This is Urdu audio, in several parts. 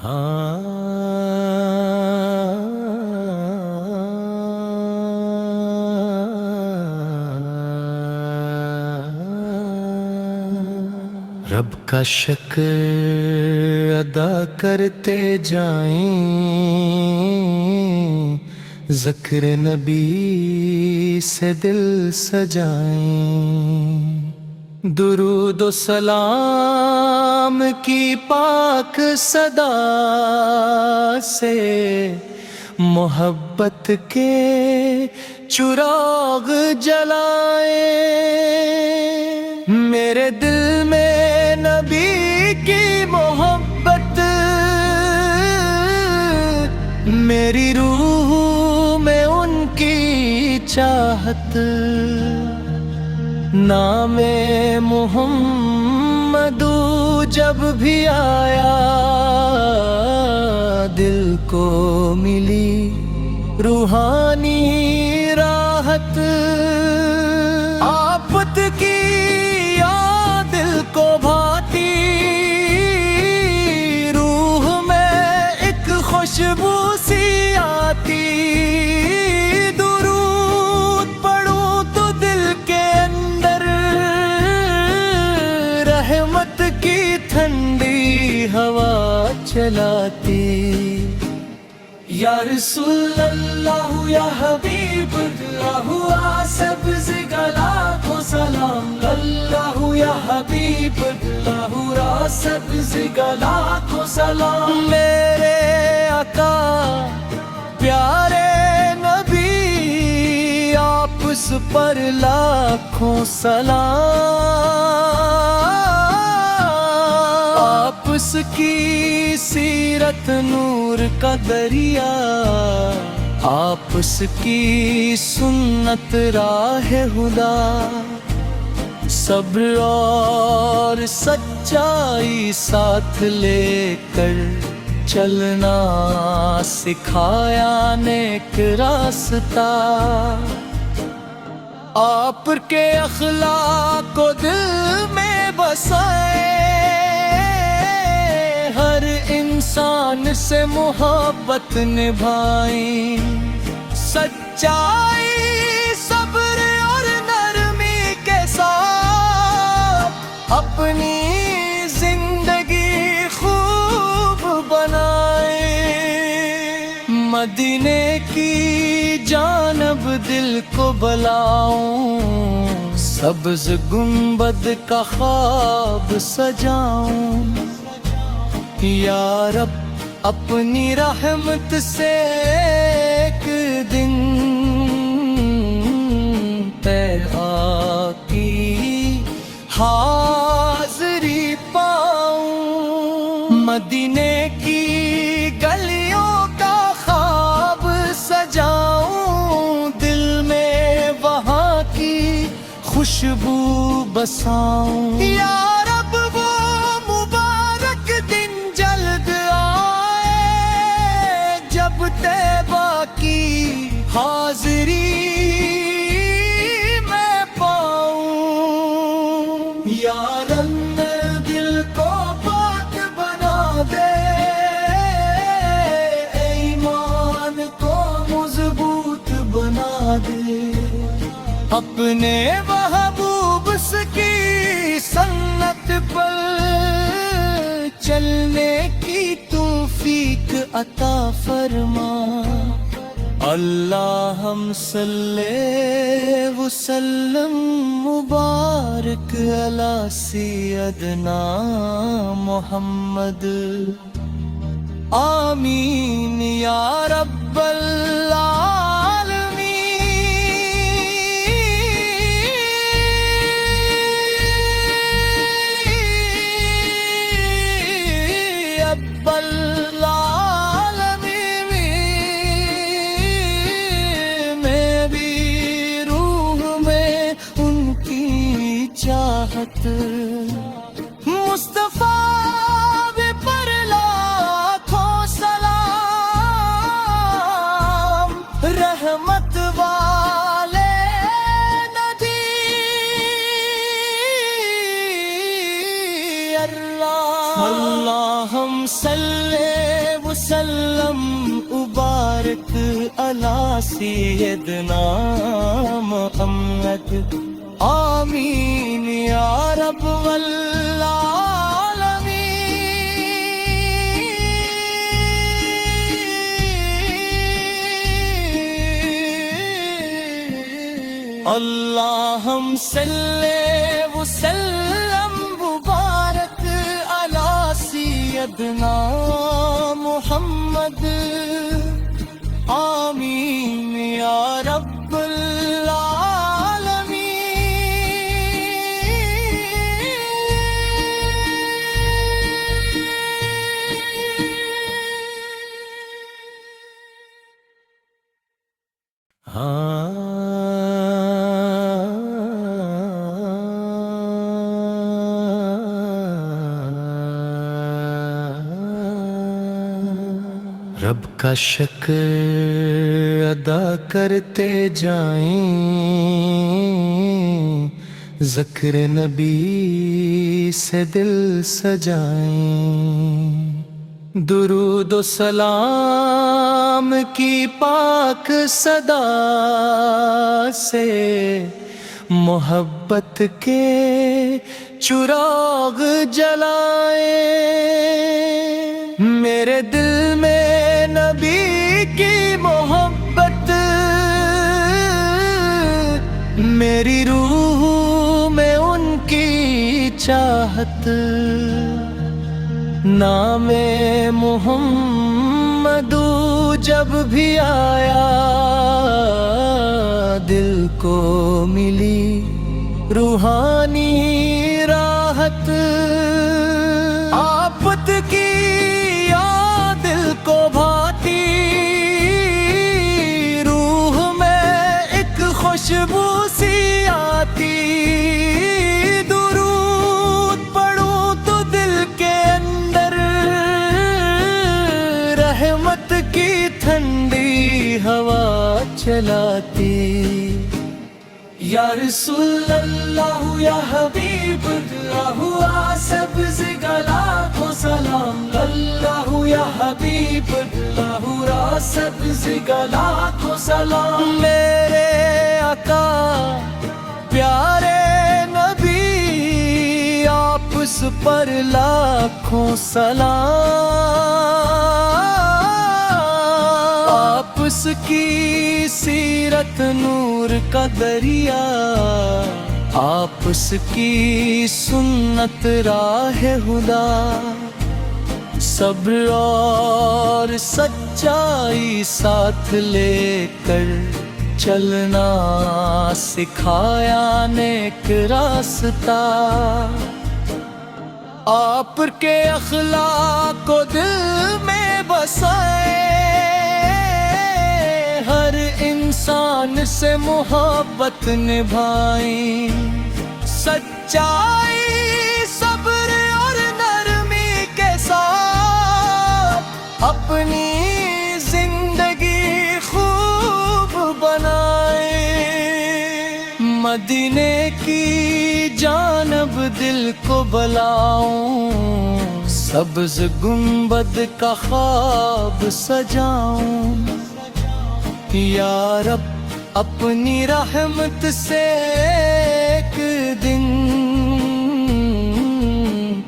رب کا شکر ادا کرتے جائیں، ذکر نبی سے دل سجائیں، درود و سلام کی پاک صدا سے محبت کے چراغ جلائیں۔ میرے دل میں نبی کی محبت، میری روح میں ان کی چاہت، نام محمد جب بھی آیا دل کو ملی روحانی راحت۔ آفت کی یاد دل کو بھاتی، روح میں ایک خوشبو سی آتی، درود پڑھوں تو دل کے اندر رحمت کی ٹھنڈی ہوا چلاتی۔ یا رسول اللہ یا حبیب اللہ سبز گلا کو سلام اللہ، یا حبیب اللہ سبز گلا کو سلام۔ میرے آقا پیارے نبی آپس پر لاکھوں سلام۔ آپس کی سیرت نور کا دریا، آپس کی سنت راہ خدا، صبر اور سچائی ساتھ لے کر چلنا سکھایا نیک راستہ۔ آپ کے اخلاق کو دل میں بسائے، ہر انسان سے محبت نبھائیں، سچائی صبر اور نرمی کے ساتھ اپنی زندگی خوب بنائیں۔ مدینے کی جانب دل کو بلاؤں، سبز گنبد کا خواب سجاؤں۔ یا رب اپنی رحمت سے ایک دن آقی حاضری پاؤں، مدینے کی گلیوں کا خواب سجاؤں، دل میں وہاں کی خوشبو بساؤں۔ یا رب وہ مبارک دن جلد آئے جب طیبہ کی حاضری میں پاؤں۔ یا رب دل کو پاک بنا دے، ایمان کو مضبوط بنا دے، اپنے محبوب کی سنت پر چلنے کی توفیق عطا فرما۔ اللہم صلی وسلم مبارک علی سیدنا محمد، آمین یا رب العالمین۔ رب العالمین میں بھی روح میں ان کی چاہت، مصطفیٰ پر لاکھوں سلام، وسلم مبارک علی سیدنا محمد آمین یا رب والعالمین اللہم صلی وسلم مبارک علی سیدنا محمد آمین یا رب رب کا شکر ادا کرتے جائیں ذکر نبی سے دل سجائیں درود و سلام کی پاک صدا سے محبت کے چراغ جلائیں میرے دل میں نبی کی محبت میری روح میں ان کی چاہت نام محمد جب بھی آیا دل کو ملی روحانی راحت آفت کی یاد دل کو بھاتی روح میں ایک خوشبو سی آتی درود پڑھوں تو دل کے اندر رحمت کی ٹھنڈی ہوا چلاتی یا رسول اللہ یا حبیب اللہ سبز گلا کو سلام اللہ یا حبیب اللہ سبز گلا کو سلام میرے آقا پیارے نبی آپس پر لاکھوں سلام آپس کی سیرت نور کا دریا آپس کی سنت راہ خدا صبر اور سچائی ساتھ لے کر چلنا سکھایا نیک راستہ آپ کے اخلاق کو دل میں بسائے ہر انسان سے محبت نبھائیں سچائی صبر اور نرمی کے ساتھ اپنی زندگی خوب بنائیں مدینے کی جانب دل کو بلاؤں سبز گنبد کا خواب سجاؤں یا رب اپنی رحمت سے ایک دن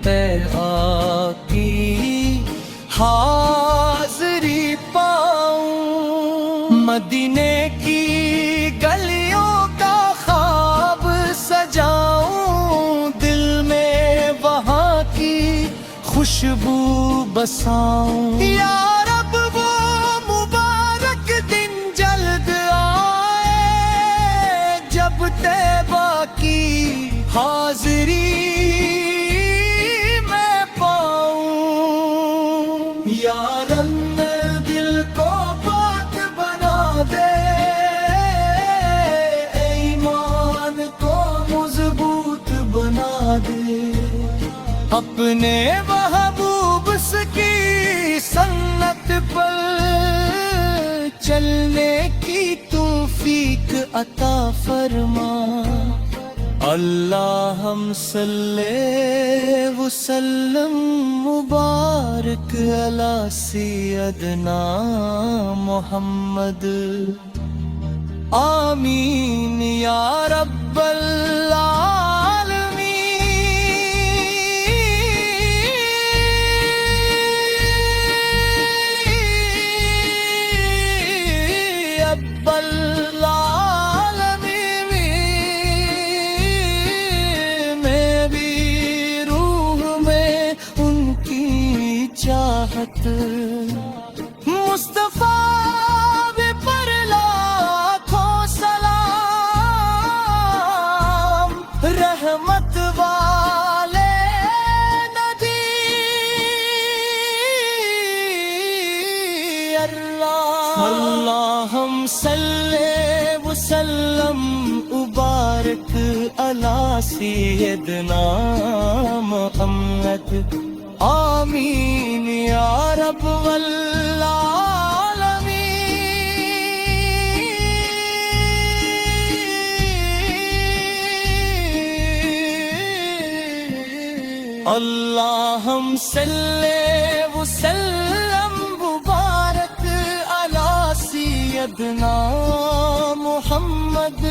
پہ آقی حاضری پاؤں مدینے کی گلیوں کا خواب سجاؤں دل میں وہاں کی خوشبو بساؤں یا رب وہ مبارک دن جلد آئے جب طیبہ کی حاضری میں پاؤں یا رب دل کو پاک بنا دے ایمان کو مضبوط بنا دے اپنے محبوب کی سنت پر چلنے کی توفیق عطا فرما اللہم صلی وسلم مبارک علی سیدنا محمد آمین یا رب العالمین میں بھی روح میں ان کی چاہت مصطفیٰ رحمت والے نبی اللہم صلی وسلم مبارک علی سیدنا محمد آمین یا رب اللہم صلی وسلم مبارک علی سیدنا محمد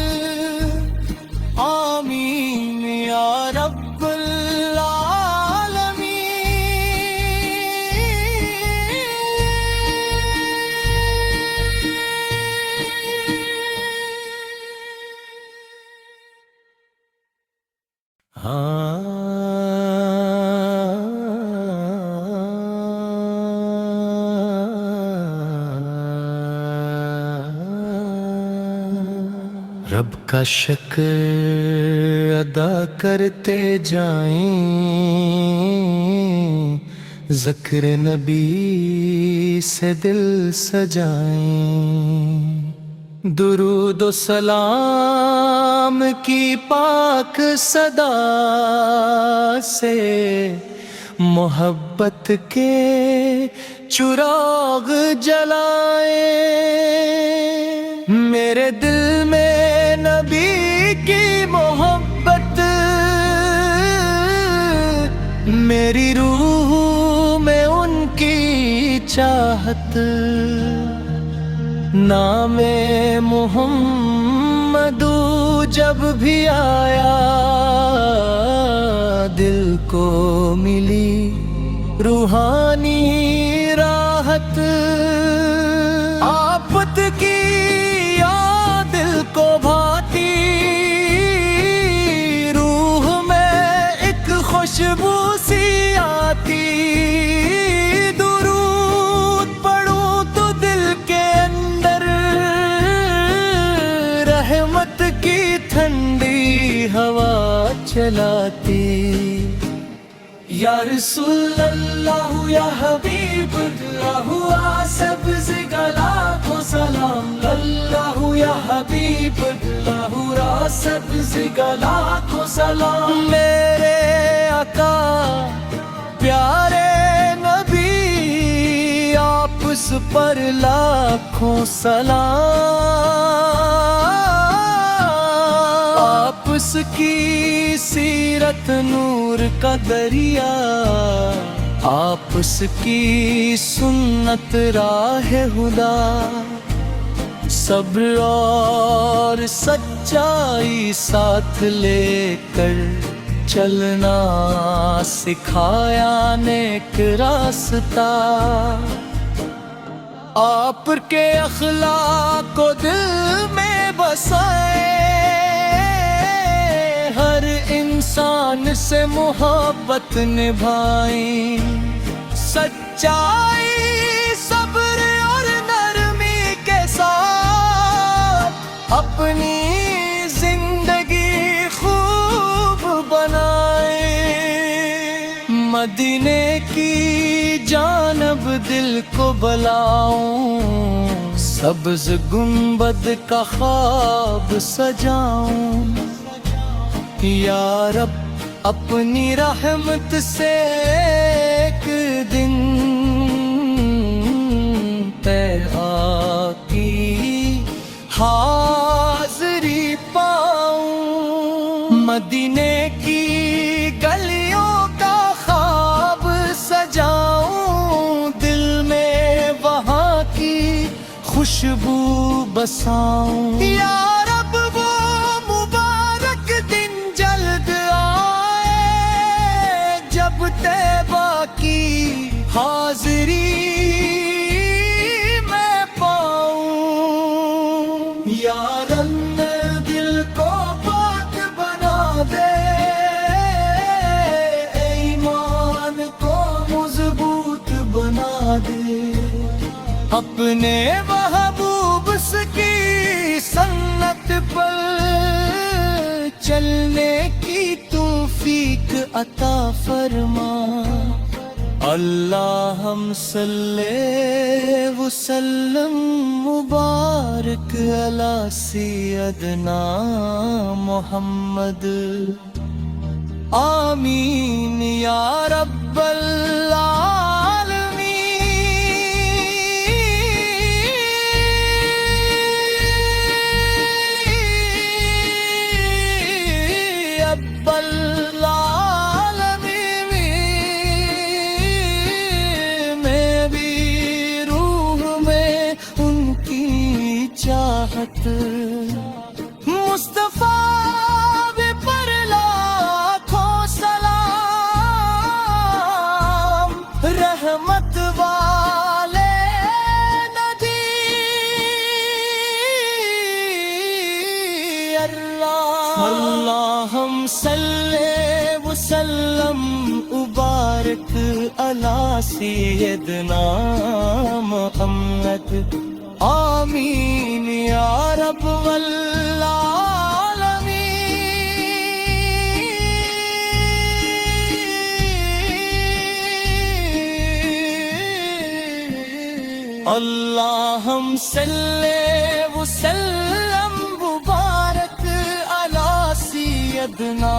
آمین یا رب رب کا شکر ادا کرتے جائیں ذکر نبی سے دل سجائیں درود و سلام کی پاک صدا سے محبت کے چراغ جلائیں میرے دل میں نبی کی محبت میری روح میں ان کی چاہت نام محمد جب بھی آیا دل کو ملی روحانی راحت آفت کی یاد دل کو بھاتی روح میں ایک خوشبو سی آتی درود پڑھوں تو دل کے اندر رحمت کی ٹھنڈی ہوا چلاتی یا رسول اللہ یا حبیب اللہ سبز گلا کو سلام اللہ یا حبیب اللہ سبز گلا کو سلام میرے آقا پیارے نبی آپ پر لاکھوں سلام آپس کی سیرت نور کا دریا آپس کی سنت راہ خدا صبر اور سچائی ساتھ لے کر چلنا سکھایا نیک راستہ آپ کے اخلاق کو دل میں بسائے ہر انسان سے محبت نبھائیں سچائی صبر اور نرمی کے ساتھ اپنی زندگی خوب بنائیں مدینے کی جانب دل کو بلاؤں سبز گنبد کا خواب سجاؤں یا رب اپنی رحمت سے ایک دن پہ آقی حاضری پاؤں خوشبو بساؤں یا رب وہ مبارک دن جلد آئے جب طیبہ کی حاضری میں پاؤں یا رب دل کو پاک بنا دے ایمان کو مضبوط بنا دے اپنے محبوب کی سنت پر چلنے کی توفیق عطا فرما اللہم صلی وسلم مبارک علی سیدنا محمد آمین یا رب العالمین میں بھی روح میں ان کی چاہت مصطفیٰ پر لاکھوں سلام رحمت والے ندی اللہم صلی وسلم مبارک علی سیدنا محمد آمین یا رب العالمین اللہم صلی وسلم مبارک علی سیدنا